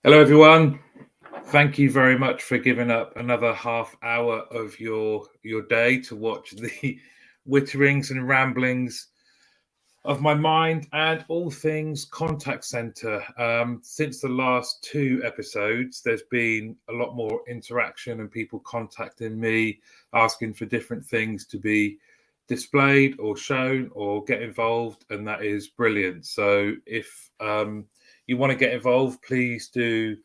Hello, everyone. Thank you very much for giving up another half hour of your day to watch the witterings and ramblings of my mind and all things contact center. Since the last two episodes, there's been a lot more interaction and people contacting me, asking for different things to be displayed or shown or get involved, and that is brilliant. So if you want to get involved, please do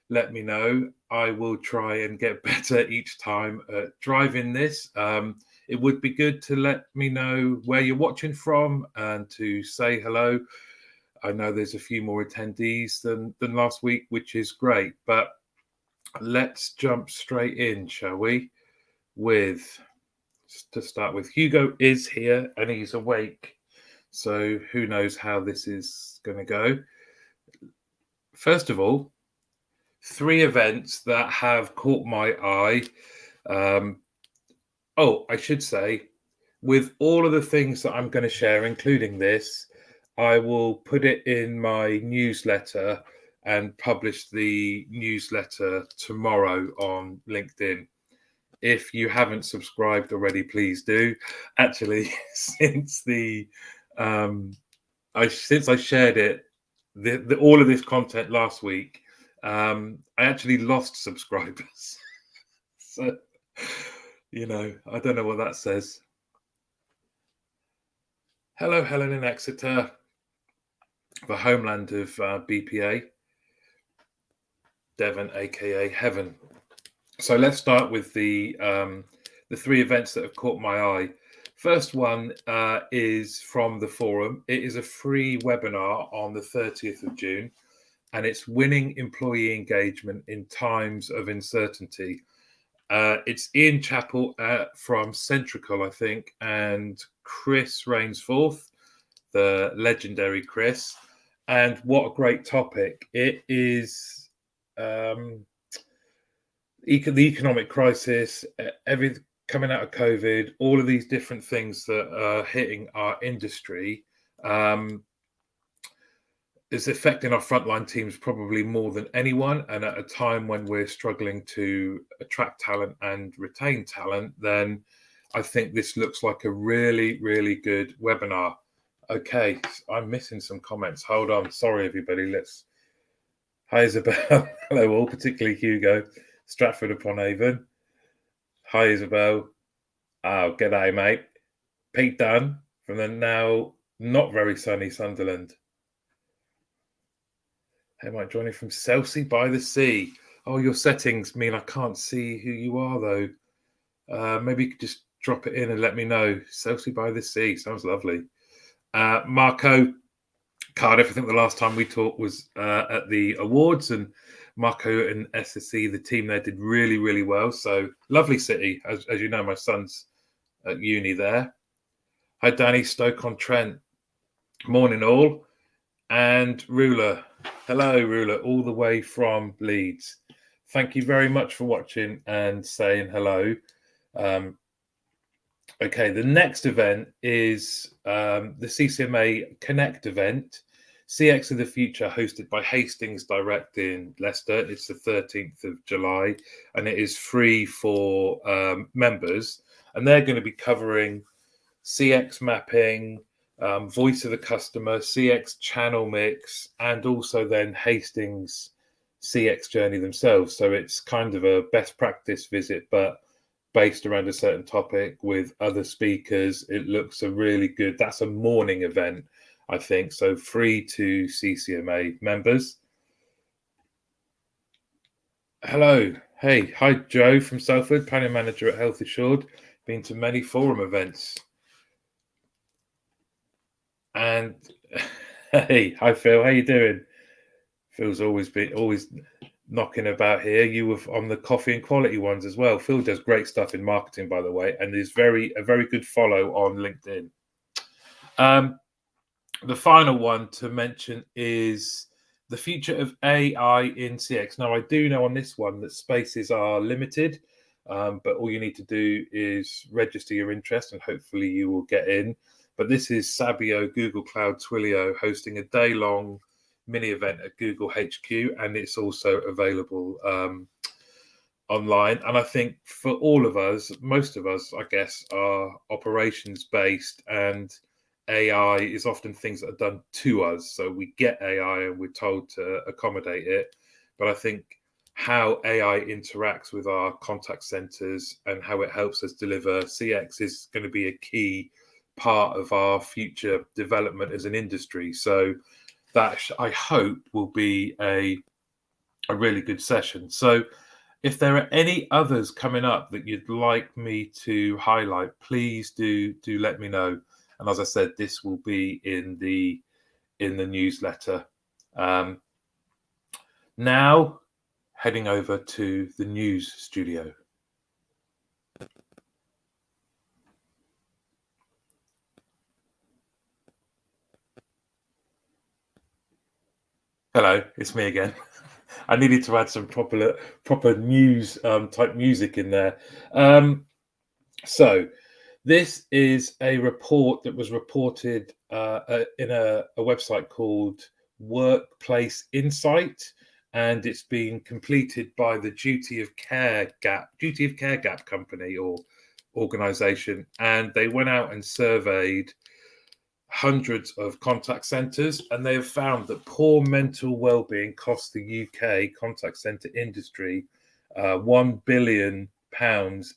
let me know. I will try and get better each time at driving this. It would be good to let me know where you're watching from and to say hello. I know there's a few more attendees than last week, which is great. But let's jump straight in, shall we? With to start with, Hugo is here and he's awake. So who knows how this is going to go. First of all, three events that have caught my eye. I should say, with all of the things that I'm going to share, including this, I will put it in my newsletter and publish the newsletter tomorrow on LinkedIn. If you haven't subscribed already, please do. Actually, since I shared it, all of this content last week, I actually lost subscribers. So, I don't know what that says. Hello, Helen in Exeter, the homeland of BPA, Devon, aka Heaven. So let's start with the three events that have caught my eye. First one is from the forum. It is a free webinar on the 30th of June, and it's winning employee engagement in times of uncertainty. It's Ian Chappell from Centrical, I think, and Chris Rainsforth, the legendary Chris. And what a great topic. It is the economic crisis, everything coming out of COVID, all of these different things that are hitting our industry. Is affecting our frontline teams probably more than anyone. And at a time when we're struggling to attract talent and retain talent, then I think this looks like a really, really good webinar. Okay, I'm missing some comments. Hold on. Sorry, everybody. Hi, Isabel. Hello, all, particularly Hugo, Stratford upon Avon. Hi, Isabel. Oh, g'day, mate. Pete Dunn from the now not very sunny Sunderland. Hey, Mike, joining from Chelsea by the Sea. Oh, your settings mean I can't see who you are, though. Maybe you could just drop it in and let me know. Chelsea by the Sea. Sounds lovely. Marco, Cardiff, I think the last time we talked was at the awards, and Marco and SSC, the team there, did really, really well. So lovely city. As you know, my son's at uni there. Hi, Danny, Stoke-on-Trent. Morning, all. And Ruler. Hello, Ruler, all the way from Leeds. Thank you very much for watching and saying hello. Okay, the next event is the CCMA Connect event, CX of the Future, hosted by Hastings Direct in Leicester. It's the 13th of July, and it is free for members. And they're going to be covering CX mapping, voice of the customer, CX channel mix, and also then Hastings CX journey themselves. So it's kind of a best practice visit, but based around a certain topic with other speakers. It looks a really good, that's a morning event, I think. So free to CCMA members. Hello. Hey, hi, Joe from Salford, planning manager at Health Assured. Been to many forum events. And hey, hi Phil, how you doing? Phil's always knocking about here. You were on the coffee and quality ones as well. Phil does great stuff in marketing, by the way, and is a very good follow on LinkedIn. The final one to mention is the future of AI in CX. Now, I do know on this one that spaces are limited, but all you need to do is register your interest and hopefully you will get in. But this is Sabio, Google Cloud, Twilio hosting a day-long mini event at Google HQ, and it's also available online. And I think for all of us, most of us, I guess, are operations based, and AI is often things that are done to us. So we get AI and we're told to accommodate it. But I think how AI interacts with our contact centers and how it helps us deliver CX is going to be a key part of our future development as an industry. So that I hope will be a really good session. So if there are any others coming up that you'd like me to highlight, please do let me know. And as I said, this will be in the newsletter. Now, heading over to the news studio. Hello, it's me again. I needed to add some proper news type music in there. So this is a report that was reported in a website called Workplace Insight, and it's been completed by the Duty of Care Gap company or organization, and they went out and surveyed hundreds of contact centres, and they have found that poor mental well-being costs the UK contact centre industry £1 billion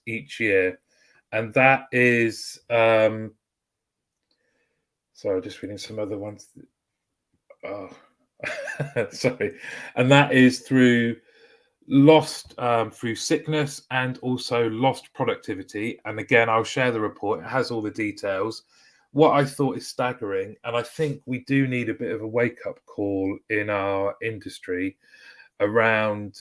each year. And that is sorry, just reading some other ones. Oh, sorry. And that is through sickness and also lost productivity. And again, I'll share the report. It has all the details. What I thought is staggering, and I think we do need a bit of a wake-up call in our industry around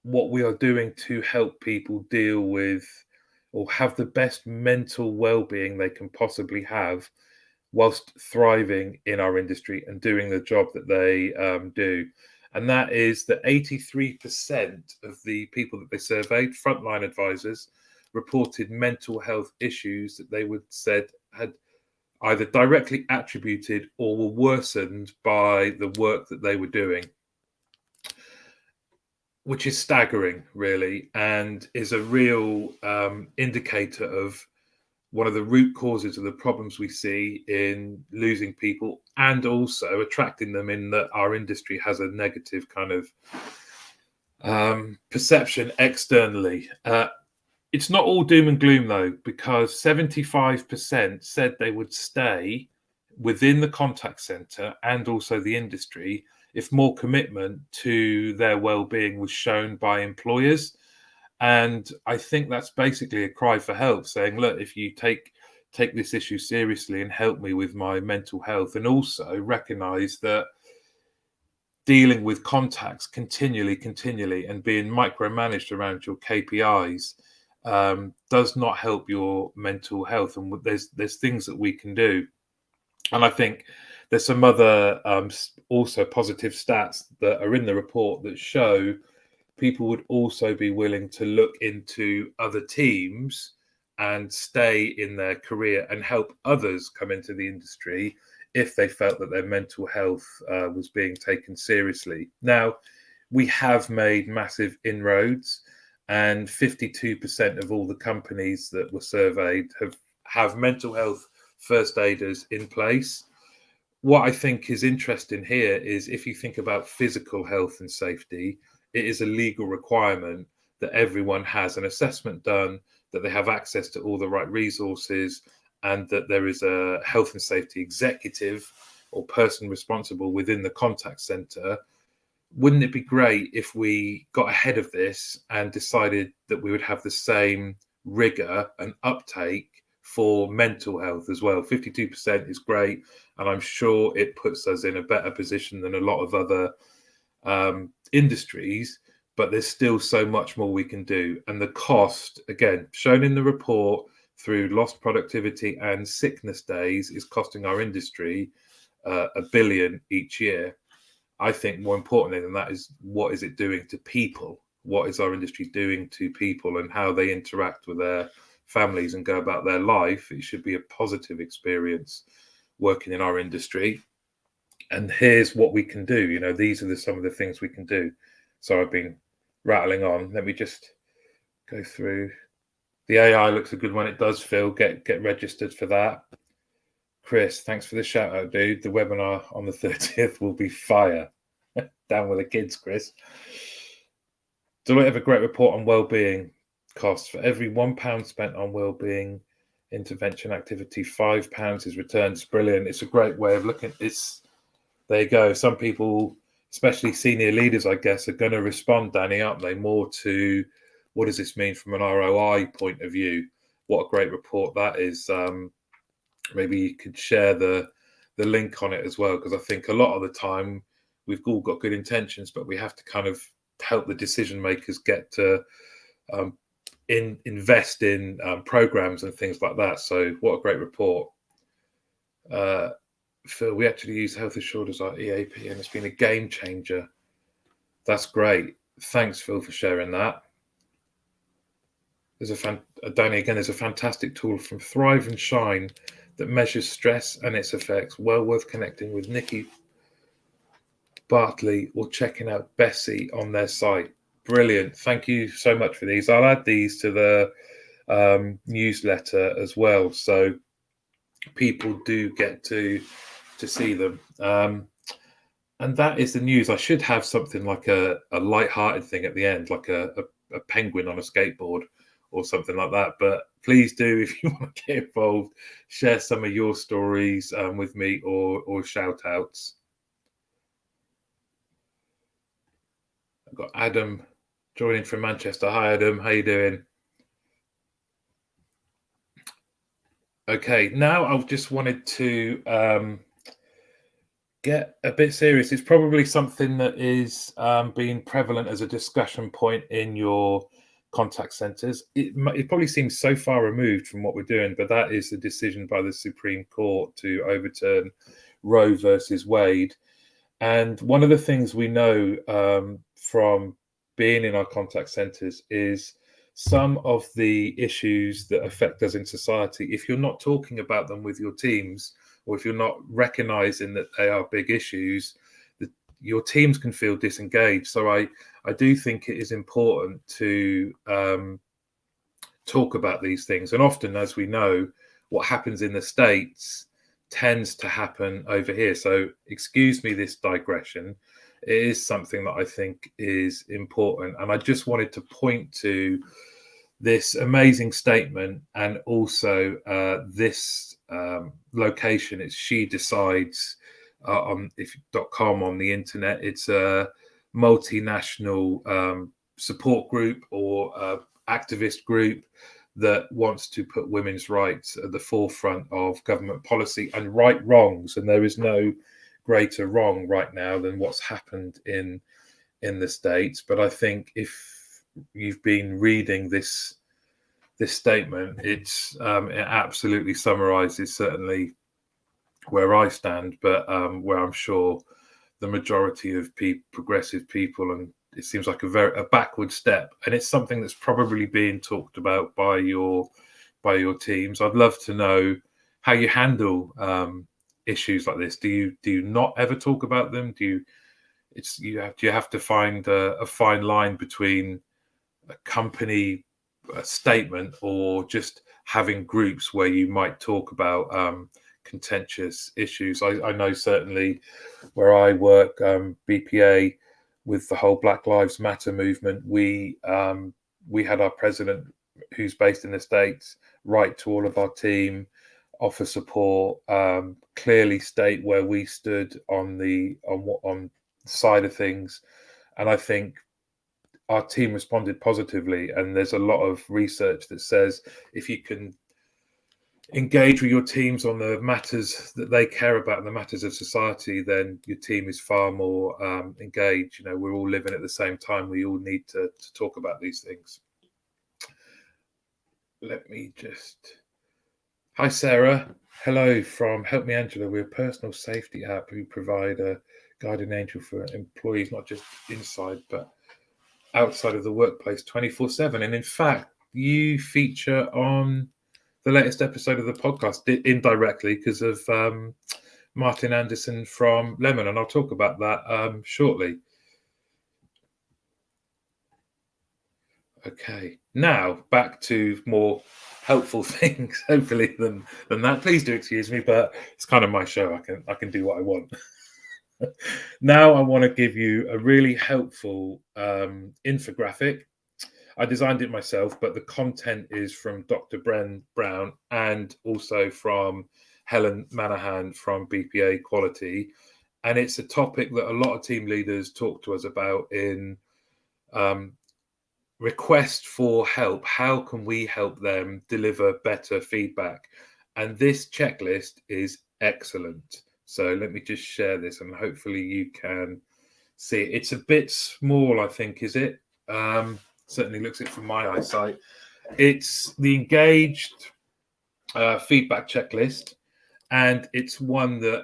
what we are doing to help people deal with or have the best mental well-being they can possibly have whilst thriving in our industry and doing the job that they do. And that is that 83% of the people that they surveyed, frontline advisors, reported mental health issues that they would said had either directly attributed or were worsened by the work that they were doing, which is staggering, really, and is a real indicator of one of the root causes of the problems we see in losing people and also attracting them, in that our industry has a negative kind of perception externally. It's not all doom and gloom, though, because 75% said they would stay within the contact center and also the industry if more commitment to their well-being was shown by employers. And I think that's basically a cry for help, saying, look, if you take this issue seriously and help me with my mental health, and also recognize that dealing with contacts continually and being micromanaged around your KPIs does not help your mental health. And there's things that we can do. And I think there's some other also positive stats that are in the report that show people would also be willing to look into other teams and stay in their career and help others come into the industry if they felt that their mental health was being taken seriously. Now, we have made massive inroads, and 52% of all the companies that were surveyed have mental health first aiders in place. What I think is interesting here is if you think about physical health and safety, it is a legal requirement that everyone has an assessment done, that they have access to all the right resources, and that there is a health and safety executive or person responsible within the contact center. Wouldn't it be great if we got ahead of this and decided that we would have the same rigor and uptake for mental health as well? 52% is great, and I'm sure it puts us in a better position than a lot of other industries, but there's still so much more we can do. And the cost, again, shown in the report through lost productivity and sickness days, is costing our industry $1 billion each year. I think more importantly than that is, what is it doing to people? What is our industry doing to people and how they interact with their families and go about their life? It should be a positive experience working in our industry. and here's what we can do. These are some of the things we can do. So I've been rattling on. Let me just go through. The AI looks a good one. It does, Phil. Get registered for that. Chris, thanks for the shout out, dude. The webinar on the 30th will be fire. Down with the kids, Chris. Deloitte have a great report on wellbeing costs. For every £1 spent on wellbeing intervention activity, £5 is returned. It's brilliant. It's a great way of looking. There you go. Some people, especially senior leaders, I guess, are going to respond, Danny, aren't they? More to what does this mean from an ROI point of view? What a great report that is. Maybe you could share the link on it as well, because I think a lot of the time we've all got good intentions, but we have to kind of help the decision makers get to invest in programs and things like that. So what a great report. Phil, we actually use Health Assured as our EAP, and it's been a game changer. That's great. Thanks, Phil, for sharing that. Danny, again, there's a fantastic tool from Thrive and Shine that measures stress and its effects. Well worth connecting with Nikki Bartley or checking out Bessie on their site. Brilliant. Thank you so much for these. I'll add these to the newsletter as well, so people do get to see them. And that is the news. I should have something like a light-hearted thing at the end, like a penguin on a skateboard or something like that. But please do, if you want to get involved, share some of your stories with me or shout outs. I've got Adam joining from Manchester. Hi, Adam. How you doing? Okay, now I've just wanted to get a bit serious. It's probably something that is being prevalent as a discussion point in your contact centres. It probably seems so far removed from what we're doing, but that is the decision by the Supreme Court to overturn Roe versus Wade. And one of the things we know from being in our contact centres is some of the issues that affect us in society, if you're not talking about them with your teams, or if you're not recognizing that they are big issues, your teams can feel disengaged. So I do think it is important to talk about these things. And often, as we know, what happens in the States tends to happen over here. So excuse me this digression. It is something that I think is important. And I just wanted to point to this amazing statement, and also this location. It's She Decides on .com on the internet. It's a multinational support group or activist group that wants to put women's rights at the forefront of government policy and right wrongs. And there is no greater wrong right now than what's happened in the States. But I think if you've been reading this statement, it absolutely summarizes certainly where I stand, but where I'm sure the majority of progressive people, and it seems like a backward step, and it's something that's probably being talked about by your teams. I'd love to know how you handle issues like this. Do you not ever talk about them? Do you have to find a fine line between a company statement or just having groups where you might talk about contentious issues? I know certainly where I work, BPA, with the whole Black Lives Matter movement, we had our president, who's based in the States, write to all of our team, offer support, clearly state where we stood on the side of things. And I think our team responded positively. And there's a lot of research that says if you can engage with your teams on the matters that they care about and the matters of society, then your team is far more engaged. We're all living at the same time. We all need to talk about these things. Let me just... Hi, Sarah. Hello from Help Me Angela. We're a personal safety app who provide a guardian angel for employees, not just inside, but outside of the workplace 24/7. And in fact, you feature on the latest episode of the podcast indirectly because of Martin Anderson from Lemon, and I'll talk about that shortly. Okay, now back to more helpful things, hopefully than that. Please do excuse me, but it's kind of my show. I can do what I want. Now I want to give you a really helpful infographic. I designed it myself, but the content is from Dr. Bren Brown and also from Helen Manahan from BPA Quality. And it's a topic that a lot of team leaders talk to us about in um, request for help. How can we help them deliver better feedback? And this checklist is excellent. So let me just share this and hopefully you can see it. It's a bit small, I think, is it? Certainly looks it from my eyesight. It's the engaged feedback checklist, and it's one that,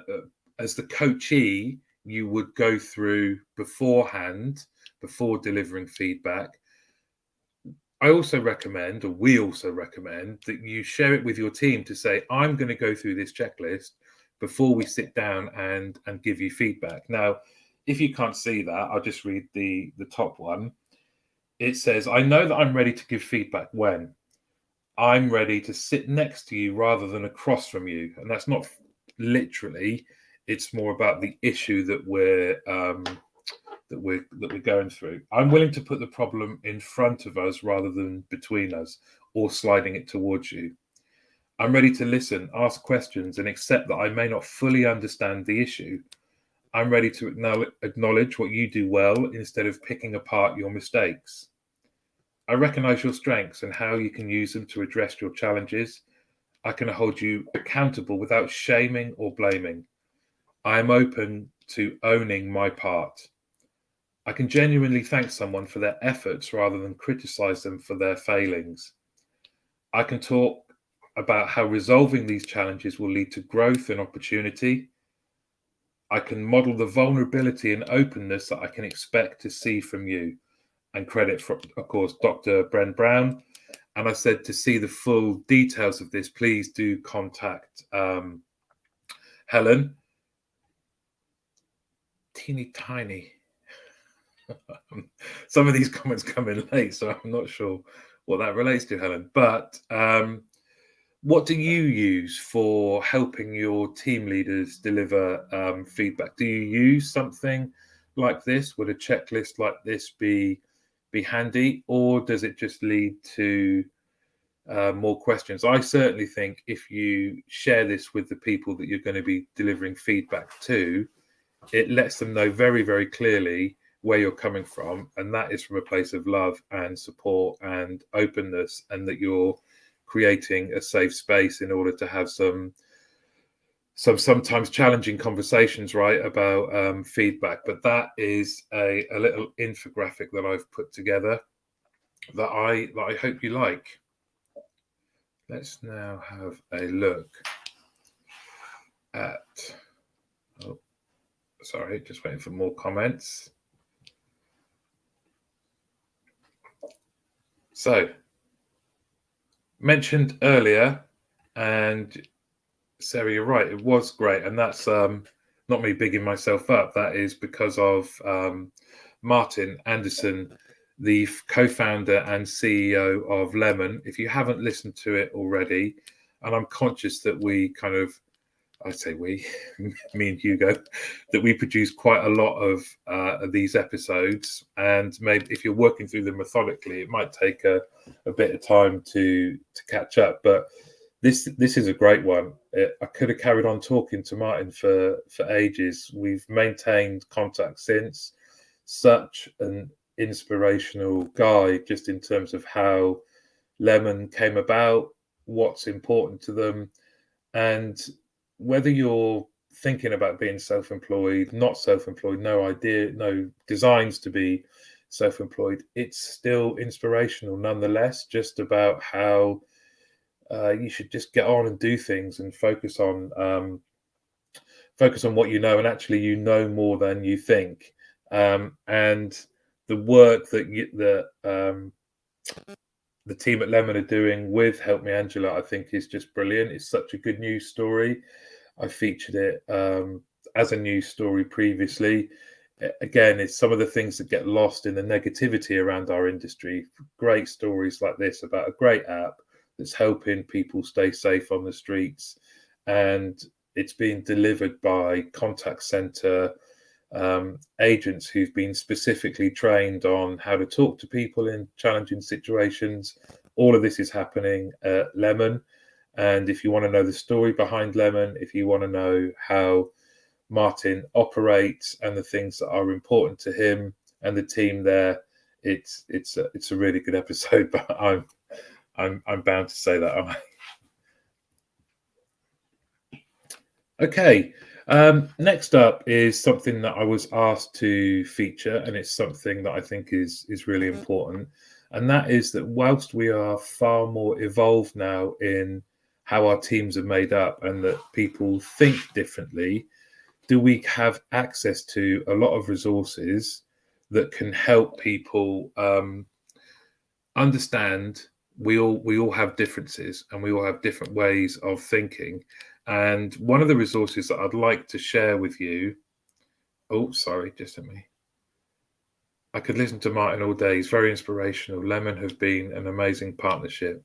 as the coachee, you would go through beforehand before delivering feedback. I also recommend, or we also recommend, that you share it with your team to say, I'm going to go through this checklist before we sit down and give you feedback. Now, if you can't see that, I'll just read the top one. It says, I know that I'm ready to give feedback when I'm ready to sit next to you rather than across from you. And that's not literally, it's more about the issue that we're going through. I'm willing to put the problem in front of us rather than between us or sliding it towards you. I'm ready to listen, ask questions, and accept that I may not fully understand the issue. I'm ready to acknowledge what you do well instead of picking apart your mistakes. I recognize your strengths and how you can use them to address your challenges. I can hold you accountable without shaming or blaming. I am open to owning my part. I can genuinely thank someone for their efforts rather than criticize them for their failings. I can talk about how resolving these challenges will lead to growth and opportunity. I can model the vulnerability and openness that I can expect to see from you. And credit for, of course, Dr. Bren Brown. And I said, to see the full details of this, please do contact Helen. Teeny tiny. Some of these comments come in late, so I'm not sure what that relates to, Helen. But what do you use for helping your team leaders deliver feedback? Do you use something like this? Would a checklist like this be handy, or does it just lead to more questions? I certainly think if you share this with the people that you're going to be delivering feedback to, it lets them know very, very clearly where you're coming from, and that is from a place of love and support and openness, and that you're creating a safe space in order to have some sometimes challenging conversations, right, about feedback. But that is a little infographic that I've put together that I hope you like. Let's now have a look at, oh, sorry, just waiting for more comments. So, mentioned earlier, and Sarah, you're right, it was great. And that's not me bigging myself up. That is because of Martin Anderson, the co-founder and CEO of Lemon. If you haven't listened to it already, and I'm conscious that we kind of, I say we, me and Hugo, that we produce quite a lot of these episodes, and maybe if you're working through them methodically, it might take a bit of time to catch up. But this is a great one. I could have carried on talking to Martin for ages. We've maintained contact since. Such an inspirational guy, just in terms of how Lemon came about, what's important to them, and whether you're thinking about being self-employed, not self-employed, no idea, no designs to be self-employed, it's still inspirational nonetheless, just about how you should just get on and do things and focus on what you know, and actually you know more than you think. And the work that the team at Lemon are doing with Help Me Angela, I think, is just brilliant. It's such a good news story. I featured it as a news story previously. Again, it's some of the things that get lost in the negativity around our industry. Great stories like this about a great app that's helping people stay safe on the streets, and it's being delivered by contact center agents who've been specifically trained on how to talk to people in challenging situations. All of this is happening at Lemon. And if you want to know the story behind Lemon, if you want to know how Martin operates and the things that are important to him and the team there, it's a really good episode. But I'm bound to say that, aren't I? Okay. Next up is something that I was asked to feature, and it's something that I think is really important, and that is that whilst we are far more evolved now in how our teams are made up and that people think differently, do we have access to a lot of resources that can help people understand we all have differences and we all have different ways of thinking. And one of the resources that I'd like to share with you, oh sorry, just a minute. I could listen to Martin all day. He's very inspirational. Lemon have been an amazing partnership.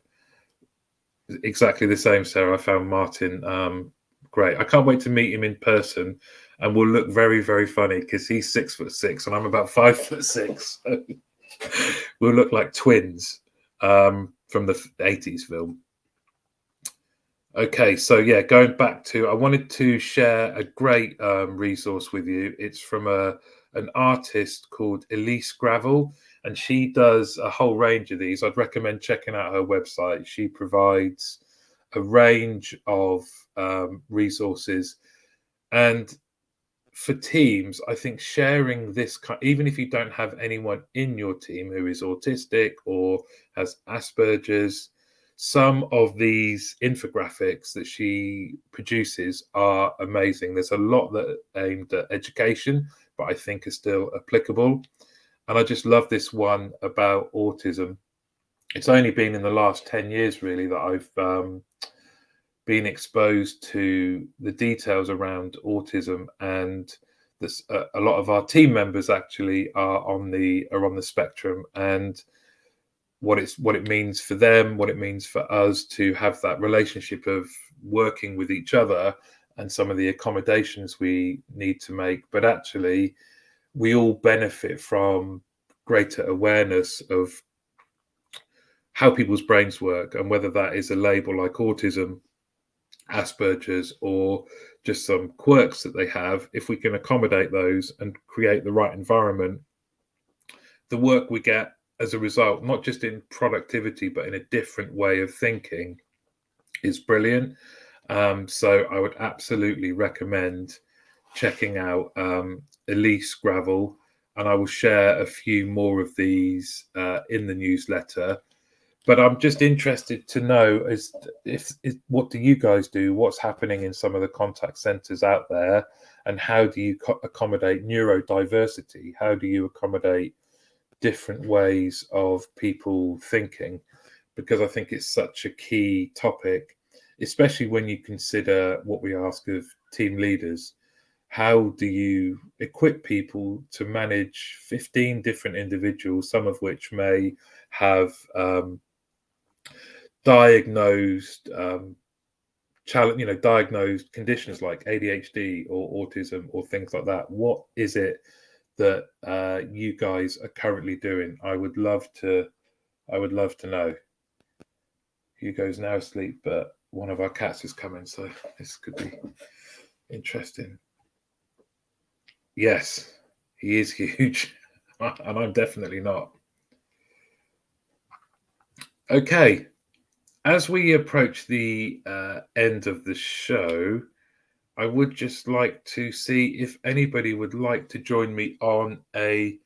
Exactly the same, Sarah. I found Martin great. I can't wait to meet him in person, and we'll look very, very funny because he's 6'6" and I'm about 5'6". So we'll look like twins from the 80s film. Okay, so yeah, going back to, I wanted to share a great resource with you. It's from an artist called Elise Gravel, and she does a whole range of these. I'd recommend checking out her website. She provides a range of resources, and for teams, I think sharing this, even if you don't have anyone in your team who is autistic or has Asperger's, some of these infographics that she produces are amazing. There's a lot that are aimed at education, but I think are still applicable. And I just love this one about autism. It's only been in the last 10 years, really, that I've been exposed to the details around autism, and this, a lot of our team members actually are on the spectrum, and what it means for them, what it means for us to have that relationship of working with each other, and some of the accommodations we need to make. But actually, we all benefit from greater awareness of how people's brains work, and whether that is a label like autism, Asperger's, or just some quirks that they have. If we can accommodate those and create the right environment, the work we get as a result, not just in productivity, but in a different way of thinking, is brilliant. So I would absolutely recommend checking out Elise Gravel, and I will share a few more of these in the newsletter. But I'm just interested to know if what do you guys do? What's happening in some of the contact centres out there, and how do you accommodate neurodiversity? How do you accommodate different ways of people thinking? Because I think it's such a key topic, especially when you consider what we ask of team leaders. How do you equip people to manage 15 different individuals, some of which may have diagnosed diagnosed conditions like ADHD or autism or things like that? What is it that you guys are currently doing? I would love to know. Hugo's now asleep, but one of our cats is coming, so this could be interesting. Yes, he is huge, and I'm definitely not. Okay, as we approach the end of the show, I would just like to see if anybody would like to join me on a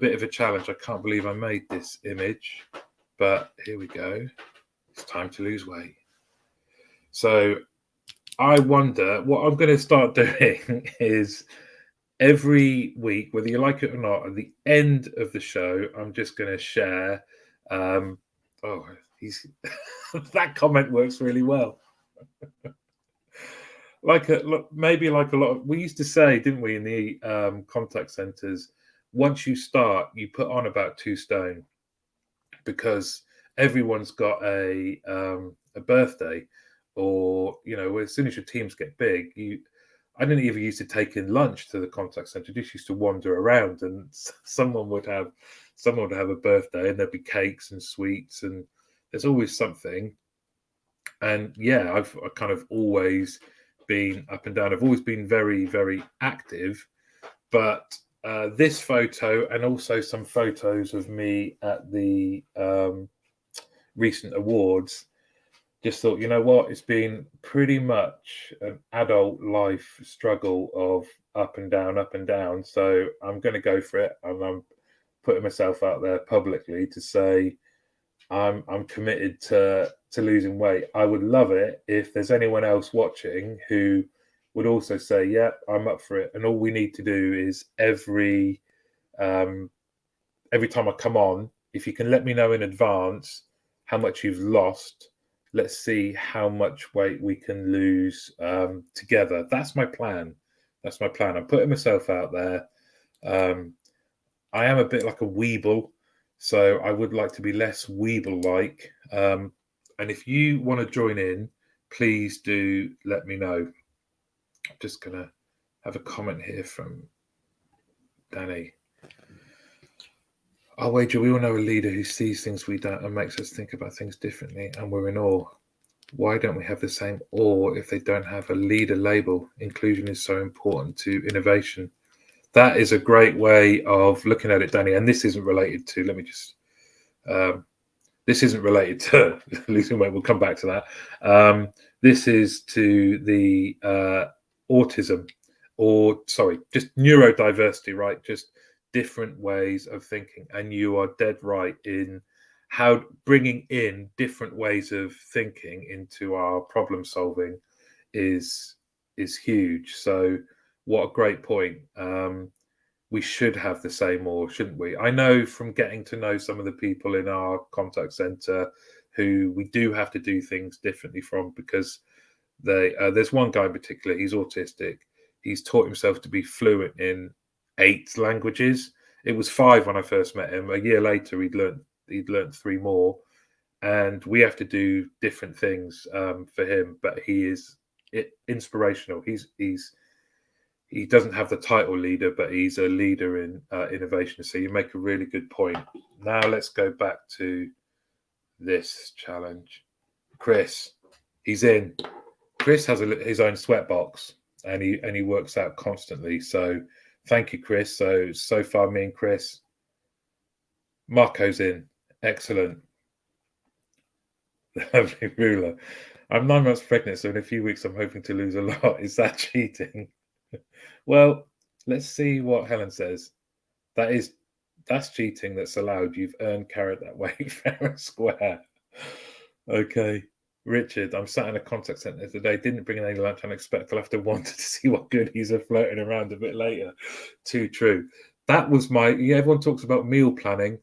bit of a challenge. I can't believe I made this image, but here we go. It's time to lose weight. So I wonder, what I'm going to start doing is every week, whether you like it or not, at the end of the show, I'm just going to share. He's that comment works really well. maybe like a lot of we used to say, didn't we, in the contact centers, once you start, you put on about 2 stone because everyone's got a birthday, or as soon as your teams get big, I didn't even used to take in lunch to the contact center. Just used to wander around, and someone would have a birthday, and there'd be cakes and sweets, and there's always something. And yeah, I kind of always been up and down. I've always been very, very active, but this photo and also some photos of me at the recent awards, just thought, you know what, it's been pretty much an adult life struggle of up and down, up and down. So I'm going to go for it, and I'm putting myself out there publicly to say I'm committed to losing weight. I would love it if there's anyone else watching who would also say, yeah, I'm up for it. And all we need to do is um, every time I come on, if you can let me know in advance how much you've lost, let's see how much weight we can lose together. That's my plan. That's my plan. I'm putting myself out there. I am a bit like a weeble, so I would like to be less weeble-like. And if you want to join in, please do let me know. I'm just going to have a comment here from Danny. I'll wager we all know a leader who sees things we don't and makes us think about things differently, and we're in awe. Why don't we have the same awe if they don't have a leader label? Inclusion is so important to innovation. That is a great way of looking at it, Danny. And this isn't related to, let me just, this isn't related to losing weight. We'll come back to that. This is to the autism, or sorry, just neurodiversity, right? Just different ways of thinking. And you are dead right in how bringing in different ways of thinking into our problem solving is huge. So what a great point. We should have the same, or shouldn't we? I know from getting to know some of the people in our contact center who we do have to do things differently from, because there's one guy in particular, he's autistic. He's taught himself to be fluent in 8 languages. It was 5 when I first met him. A year later, he'd learned 3 more, and we have to do different things for him. But he is inspirational. He doesn't have the title leader, but he's a leader in innovation. So you make a really good point. Now let's go back to this challenge. Chris, he's in. Chris has his own sweatbox, and he works out constantly. So thank you, Chris. So far, me and Chris. Marco's in. Excellent. The lovely ruler. I'm 9 months pregnant, so in a few weeks I'm hoping to lose a lot. Is that cheating? Well, let's see what Helen says. That's cheating. That's allowed. You've earned carrot that way, fair and square. Okay. Richard, I'm sat in a contact centre today. Didn't bring in any lunch. Unexpected. I'll have to wonder to see what goodies are floating around a bit later. Too true. That was everyone talks about meal planning.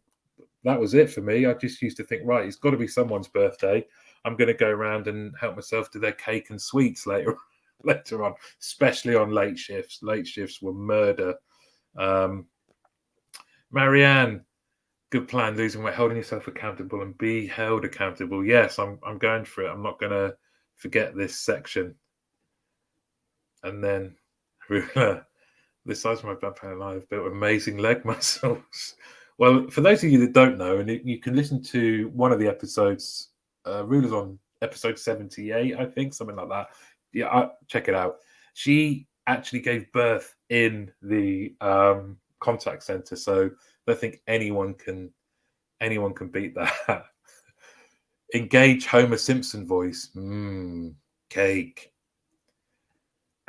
That was it for me. I just used to think, right, it's got to be someone's birthday. I'm going to go around and help myself to their cake and sweets later on, especially on late shifts. Late shifts were murder. Marianne, good plan, losing weight, holding yourself accountable and be held accountable. Yes, I'm going for it. I'm not going to forget this section. And then the size of my blood pan and I have built amazing leg muscles. Well, for those of you that don't know, and you can listen to one of the episodes, Rula's on episode 78, I think, something like that. Yeah, check it out. She actually gave birth in the contact center, so I don't think anyone can beat that. Engage Homer Simpson voice. Cake.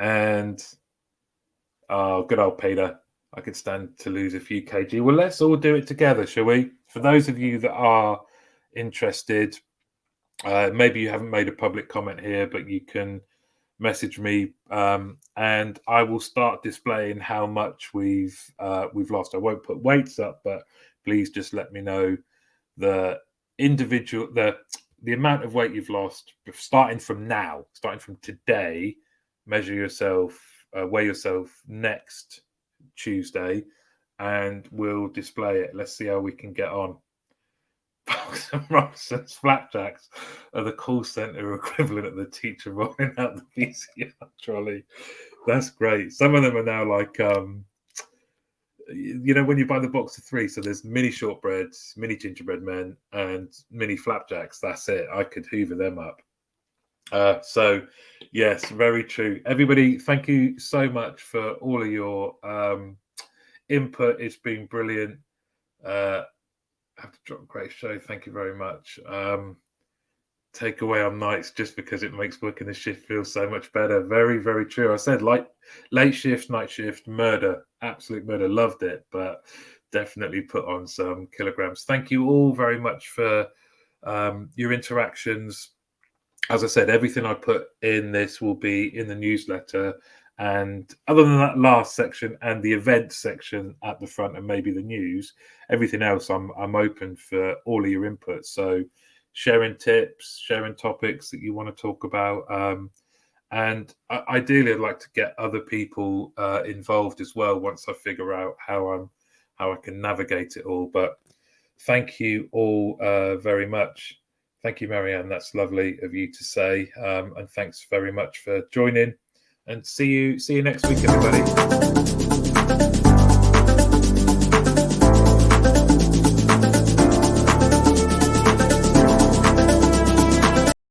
And good old Peter. I could stand to lose a few kg. Well, let's all do it together, shall we? For those of you that are interested, maybe you haven't made a public comment here, but you can message me, and I will start displaying how much we've lost. I won't put weights up, but please just let me know the amount of weight you've lost starting from today, measure yourself, weigh yourself next Tuesday, and we'll display it. Let's see how we can get on. Fox and Robson's flapjacks are the call centre equivalent of the teacher rolling out the PCR trolley. That's great. Some of them are now like, when you buy the box of 3, so there's mini shortbreads, mini gingerbread men, and mini flapjacks. That's it. I could hoover them up. So, yes, very true. Everybody, thank you so much for all of your input. It's been brilliant. I have to drop great show. Thank you very much. Take away on nights just because it makes working the shift feel so much better. Very, very true. I said like late shift, night shift, murder, absolute murder. Loved it, but definitely put on some kilograms. Thank you all very much for your interactions. As I said, everything I put in this will be in the newsletter. And other than that last section and the event section at the front and maybe the news, everything else I'm open for all of your input. So sharing tips, sharing topics that you want to talk about. And ideally, I'd like to get other people involved as well once I figure out how I can navigate it all. But thank you all very much. Thank you, Marianne. That's lovely of you to say. And thanks very much for joining. And see you next week, everybody.